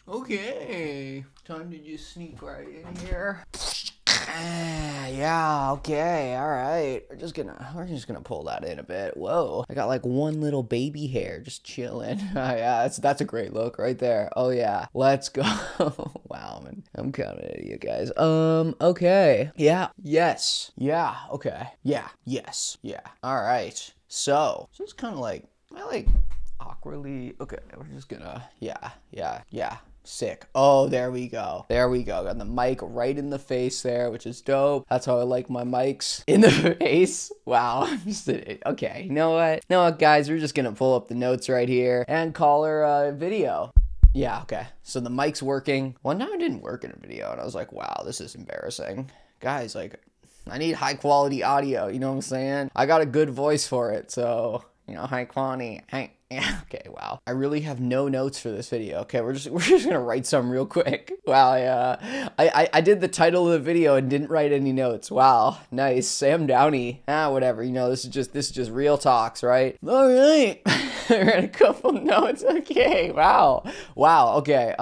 Okay, time to just sneak right in here. Yeah, okay, all right. We're just gonna pull that in a bit. Whoa, I got like one little baby hair just chilling. Yeah, that's a great look right there. Oh yeah, let's go. Wow, man, I'm coming at you guys. Okay, yeah, yes, yeah, okay, yeah, yes, yeah. All right. So it's kind of like awkwardly. Okay, we're just gonna yeah. Sick. Oh, there we go. There we go. Got the mic right in the face there, which is dope. That's how I like my mics. In the face. Wow. Okay. You know what, guys? We're just gonna pull up the notes right here and call her video. Yeah, okay. So the mic's working. One time it didn't work in a video, and I was like, wow, this is embarrassing. Guys, like, I need high quality audio, you know what I'm saying? I got a good voice for it, so, you know, high quality. Yeah, okay, wow. I really have no notes for this video. Okay, we're just gonna write some real quick. Wow, yeah. I did the title of the video and didn't write any notes. Wow, nice. Sam Downey. Whatever. You know, this is just real talks, right? All right. I read a couple notes. Okay. Wow. Wow. Okay.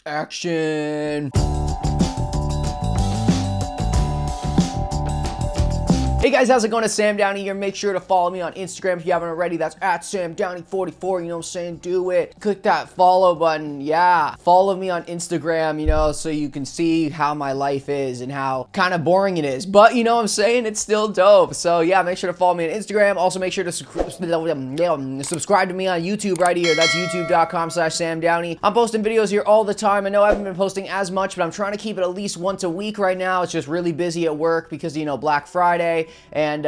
Action. Hey guys, how's it going? It's Sam Downey here. Make sure to follow me on Instagram if you haven't already. That's at SamDowney44, you know what I'm saying? Do it. Click that follow button. Yeah. Follow me on Instagram, you know, so you can see how my life is and how kind of boring it is. But, you know what I'm saying? It's still dope. So, yeah, make sure to follow me on Instagram. Also, make sure to subscribe to me on YouTube right here. That's youtube.com/SamDowney. I'm posting videos here all the time. I know I haven't been posting as much, but I'm trying to keep it at least once a week right now. It's just really busy at work because, you know, Black Friday. And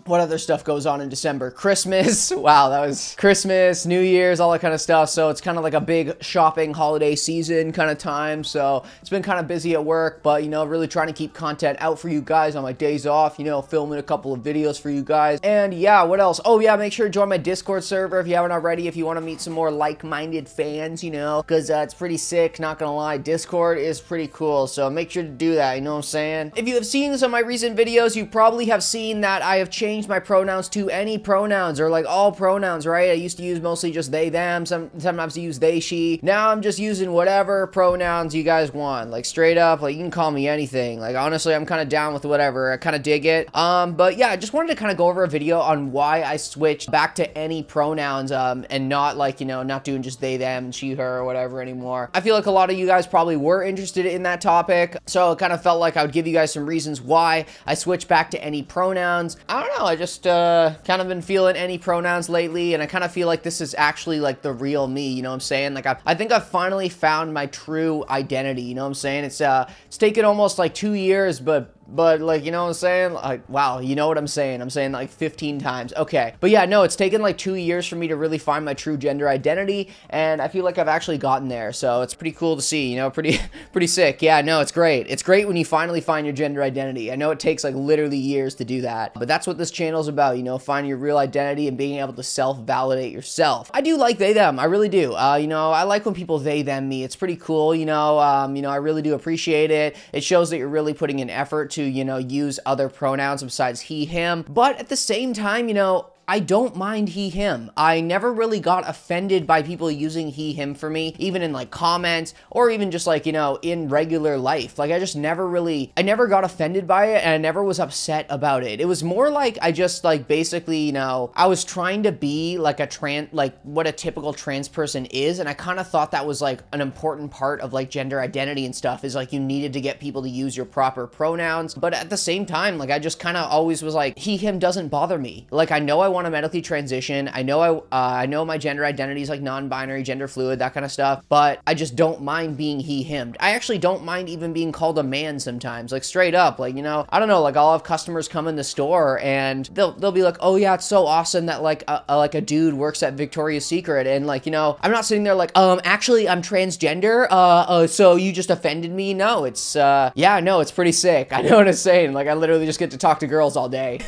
what other stuff goes on in December? Christmas. Wow, that was Christmas, New Year's, all that kind of stuff. So it's kind of like a big shopping holiday season kind of time. So it's been kind of busy at work, but, you know, really trying to keep content out for you guys on my days off, you know, filming a couple of videos for you guys. And yeah, what else? Oh yeah, make sure to join my Discord server if you haven't already, if you want to meet some more like-minded fans, you know, because it's pretty sick, not gonna lie. Discord is pretty cool, so make sure to do that, you know what I'm saying? If you have seen some of my recent videos, you probably have seen that I have changed my pronouns to any pronouns, or like all pronouns, right? I used to use mostly just they, them, sometimes I use they, she. Now I'm just using whatever pronouns you guys want, like straight up, like you can call me anything. Like honestly, I'm kind of down with whatever. I kind of dig it. But yeah, I just wanted to kind of go over a video on why I switched back to any pronouns, and not like, you know, not doing just they, them, and she, her, or whatever anymore. I feel like a lot of you guys probably were interested in that topic, so it kind of felt like I would give you guys some reasons why I switched back to any pronouns. I don't know, I just kind of been feeling any pronouns lately, and I kind of feel like this is actually like the real me, you know what I'm saying? Like I think I've finally found my true identity, you know what I'm saying? It's taken almost like 2 years, but like, you know what I'm saying? Like, wow, you know what I'm saying? I'm saying like 15 times. Okay. But yeah, no, it's taken like 2 years for me to really find my true gender identity, and I feel like I've actually gotten there. So it's pretty cool to see, you know, pretty sick. Yeah, no, it's great. It's great when you finally find your gender identity. I know it takes like literally years to do that, but that's what this channel is about, you know, finding your real identity and being able to self-validate yourself. I do like they, them. I really do. You know, I like when people they, them me. It's pretty cool, you know, I really do appreciate it. It shows that you're really putting an effort to, you know, use other pronouns besides he, him. But at the same time, you know, I don't mind he, him. I never really got offended by people using he, him for me, even in like comments or even just like, you know, in regular life. Like I never got offended by it, and I never was upset about it. It was more like I just like basically, you know, I was trying to be like what a typical trans person is, and I kind of thought that was like an important part of like gender identity and stuff, is like you needed to get people to use your proper pronouns. But at the same time, like I just kind of always was like, he, him doesn't bother me. Like I know I want to medically transition. I know I know my gender identity is like non-binary, gender fluid, that kind of stuff, but I just don't mind being he, him. I actually don't mind even being called a man sometimes, like straight up, like, you know, I don't know, like I'll have customers come in the store and they'll be like, oh yeah, it's so awesome that like a dude works at Victoria's Secret, and like, you know, I'm not sitting there like, actually I'm transgender, so you just offended me. No, it's yeah, no, it's pretty sick. I know what I'm saying. Like I literally just get to talk to girls all day.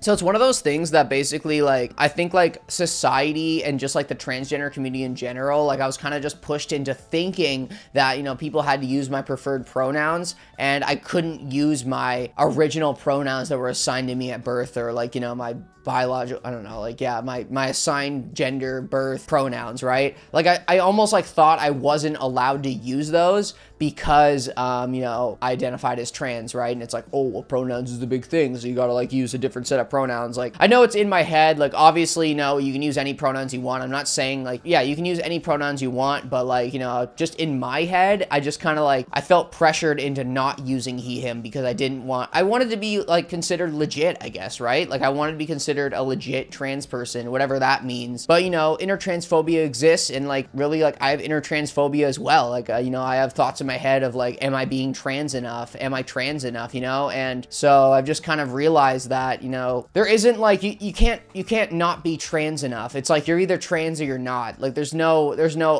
So it's one of those things that basically basically like, I think like society and just like the transgender community in general, like I was kind of just pushed into thinking that, you know, people had to use my preferred pronouns and I couldn't use my original pronouns that were assigned to me at birth, or like, you know, my biological, I don't know, like, yeah, my assigned gender birth pronouns, right? Like I almost like thought I wasn't allowed to use those because, you know, I identified as trans, right? And it's like, oh, well, pronouns is the big thing, so you gotta like use a different set of pronouns. Like, I know it's in my head, like, obviously, you know, you can use any pronouns you want. I'm not saying like, yeah, you can use any pronouns you want, but like, you know, just in my head, I just kind of like, I felt pressured into not using he, him because I wanted to be like considered legit, I guess, right? Like, I wanted to be considered a legit trans person, whatever that means. But, you know, intertransphobia exists, and like, really, like, I have intertransphobia as well. Like, you know, I have thoughts in my head of like, am I being trans enough? Am I trans enough, you know? And so I've just kind of realized that, you know, there isn't like, you can't not be trans enough. It's like, you're either trans or you're not. Like, there's no,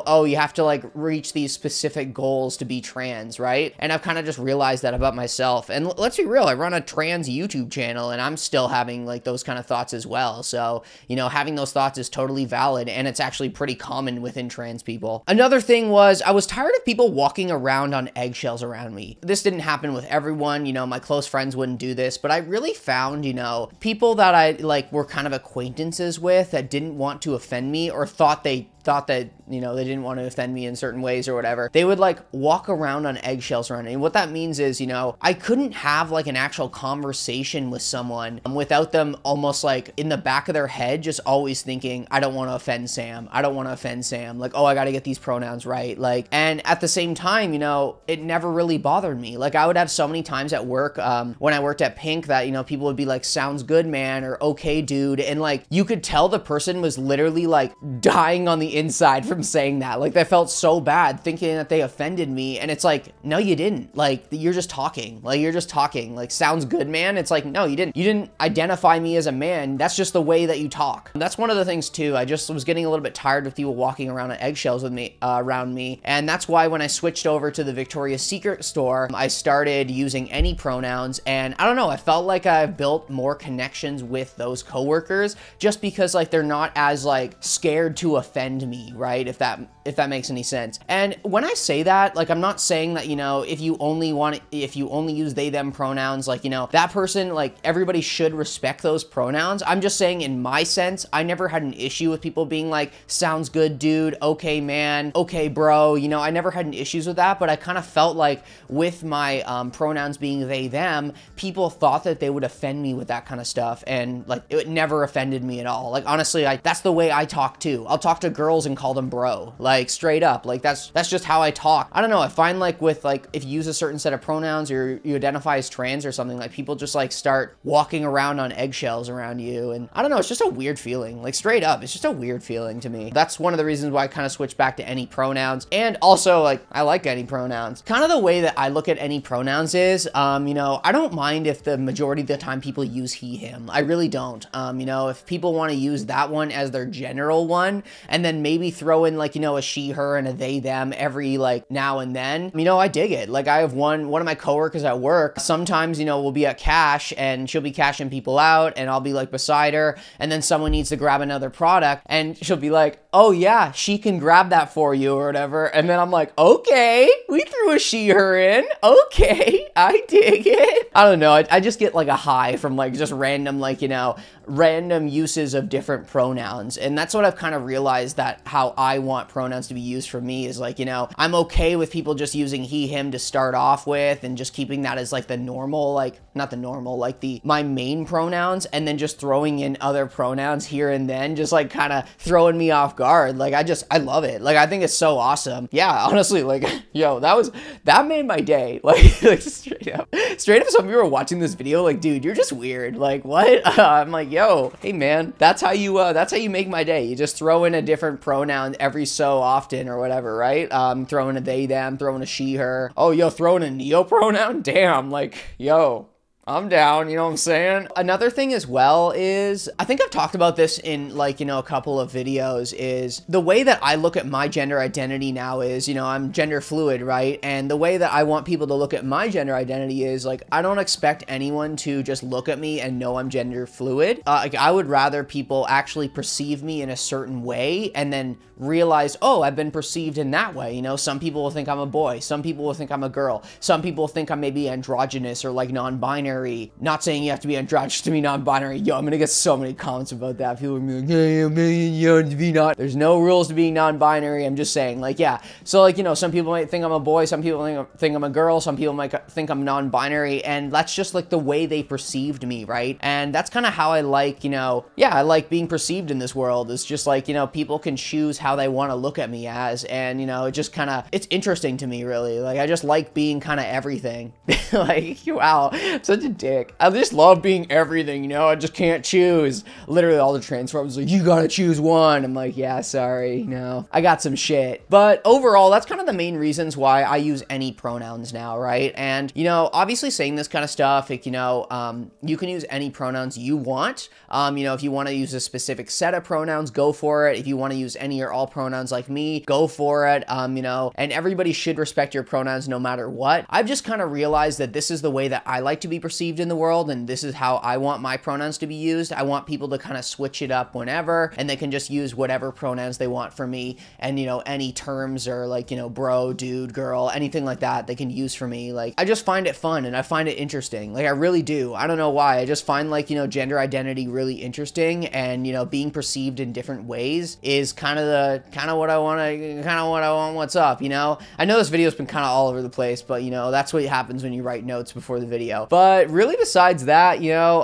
oh, you have to like reach these specific goals to be trans, right? And I've kind of just realized that about myself. And let's be real, I run a trans YouTube channel and I'm still having like those kind of thoughts as well. So, you know, having those thoughts is totally valid, and it's actually pretty common within trans people. Another thing was, I was tired of people walking around on eggshells around me. This didn't happen with everyone, you know, my close friends wouldn't do this, but I really found, you know, people that I like were kind of acquaintances with that didn't want to offend me, or thought that, you know, they didn't want to offend me in certain ways or whatever. They would like walk around on eggshells around me. And what that means is, you know, I couldn't have like an actual conversation with someone without them almost like in the back of their head just always thinking, I don't want to offend Sam. I don't want to offend Sam. Like, oh, I got to get these pronouns right. Like, and at the same time, you know, it never really bothered me. Like, I would have so many times at work when I worked at Pink that, you know, people would be like, sounds good, man, or okay, dude. And like, you could tell the person was literally like dying on the inside from saying that. Like, they felt so bad thinking that they offended me, and it's like, no, you didn't. Like, you're just talking. Like, you're just talking. Like, sounds good, man. It's like, no, you didn't identify me as a man. That's just the way that you talk. And that's one of the things too. I just was getting a little bit tired of people walking around on eggshells with me, around me, and that's why when I switched over to the Victoria's Secret store, I started using any pronouns, and I don't know, I felt like I've built more connections with those coworkers just because like they're not as like scared to offend me, right? If that makes any sense. And when I say that, like, I'm not saying that, you know, if you only use they, them pronouns, like, you know, that person, like, everybody should respect those pronouns. I'm just saying in my sense, I never had an issue with people being like, sounds good, dude, okay, man, okay, bro, you know, I never had any issues with that, but I kind of felt like with my pronouns being they, them, people thought that they would offend me with that kind of stuff, and like, it never offended me at all. Like, honestly, that's the way I talk too. I'll talk to girls and call them bro, like, straight up. Like, that's just how I talk. I don't know, I find like with like, if you use a certain set of pronouns or you identify as trans or something, like, people just like start walking around on eggshells around you, and I don't know, it's just a weird feeling. Like, straight up, it's just a weird feeling to me. That's one of the reasons why I kind of switched back to any pronouns. And also, like, I like any pronouns. Kind of the way that I look at any pronouns is, you know, I don't mind if the majority of the time people use he, him. I really don't. You know, if people want to use that one as their general one, and then maybe throw in like, you know, a she, her, and a they, them every like now and then, you know, I dig it. Like, I have one of my coworkers at work, sometimes, you know, we'll be at cash and she'll be cashing people out and I'll be like beside her, and then someone needs to grab another product and she'll be like, oh yeah, she can grab that for you or whatever. And then I'm like, okay, we threw a she, her in. Okay, I dig it. I don't know. I just get like a high from like just random, like, you know, random uses of different pronouns. And that's what I've kind of realized, that how I want pronouns to be used for me is like, you know, I'm okay with people just using he, him to start off with and just keeping that as like the normal, like, not the normal, like my main pronouns, and then just throwing in other pronouns here and then, just like kind of throwing me off guard. Like, I love it. Like, I think it's so awesome. Yeah, honestly, like, yo, that made my day. Like straight up, some people were watching this video like, dude, you're just weird. Like, what? I'm like, yo, hey man, that's how you make my day. You just throw in a different pronoun every so often or whatever, right? Throwing a they, them, throwing a she, her. Oh, yo, throwing a neo pronoun? Damn, like, yo, I'm down, you know what I'm saying? Another thing as well is, I think I've talked about this in like, you know, a couple of videos, is the way that I look at my gender identity now is, you know, I'm gender fluid, right? And the way that I want people to look at my gender identity is like, I don't expect anyone to just look at me and know I'm gender fluid. Like I would rather people actually perceive me in a certain way and then realize, oh, I've been perceived in that way. You know, some people will think I'm a boy. Some people will think I'm a girl. Some people think I'm maybe androgynous or like non-binary. Not saying you have to be androgynous to be non-binary. Yo, I'm gonna get so many comments about that. People are gonna be like, hey, you have to be not. There's no rules to being non-binary. I'm just saying, like, yeah. So like, you know, some people might think I'm a boy. Some people think I'm a girl. Some people might think I'm non-binary. And that's just like the way they perceived me, right? And that's kind of how I like, you know, yeah, I like being perceived in this world. It's just like, you know, people can choose how they want to look at me as, and you know, it just kind of, it's interesting to me, really. Like I just like being kind of everything. Like, wow, I'm such a dick. I just love being everything, you know. I just can't choose. Literally all the transformers like, you gotta choose one. I'm like, yeah, sorry, no, I got some shit. But overall, that's kind of the main reasons why I use any pronouns now, right? And you know, obviously saying this kind of stuff, like, you know, you can use any pronouns you want. You know, if you want to use a specific set of pronouns, go for it. If you want to use any or all pronouns like me, go for it. You know, and everybody should respect your pronouns no matter what. I've just kind of realized that this is the way that I like to be perceived in the world, and this is how I want my pronouns to be used. I want people to kind of switch it up whenever, and they can just use whatever pronouns they want for me, and you know, any terms or like, you know, bro, dude, girl, anything like that they can use for me. Like, I just find it fun and I find it interesting. Like, I really do. I don't know why. I just find like, you know, gender identity really interesting, and you know, being perceived in different ways is kind of what I want, what's up, you know? I know this video's been kind of all over the place, but you know, that's what happens when you write notes before the video. But really, besides that, you know,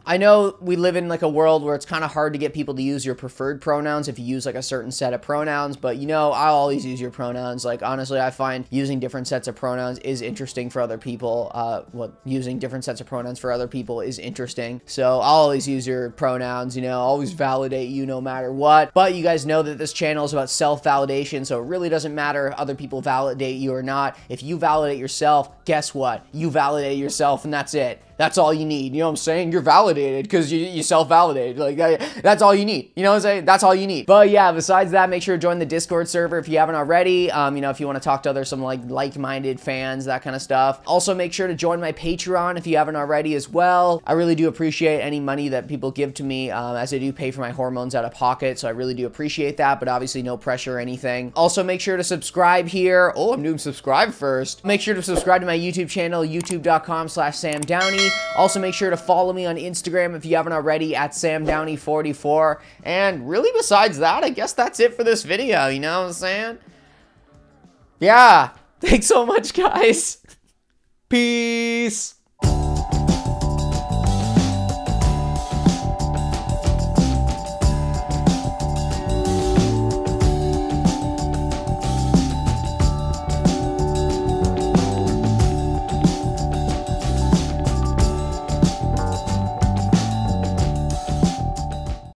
I know we live in like a world where it's kind of hard to get people to use your preferred pronouns if you use like a certain set of pronouns, but you know, I'll always use your pronouns. Like, honestly, I find using different sets of pronouns is interesting for other people. Using different sets of pronouns for other people is interesting. So I'll always use your pronouns, you know, always validate you no matter what. But you guys know that this channel is about self-validation, so it really doesn't matter if other people validate you or not. If you validate yourself, guess what? You validate yourself, and that's it. That's all you need. You know what I'm saying? You're validated because you self-validated. Like, that's all you need. You know what I'm saying? That's all you need. But yeah, besides that, make sure to join the Discord server if you haven't already. You know, if you want to talk to some like-minded fans, that kind of stuff. Also, make sure to join my Patreon if you haven't already as well. I really do appreciate any money that people give to me, as I do pay for my hormones out of pocket, so I really do appreciate that, but obviously no pressure or anything. Also, make sure to subscribe here. Oh, I'm doing subscribe first. Make sure to subscribe to my YouTube channel, youtube.com/SamDowney. Also, make sure to follow me on Instagram if you haven't already at SamDowney44. And really, besides that, I guess that's it for this video, you know what I'm saying? Yeah, thanks so much, guys. Peace.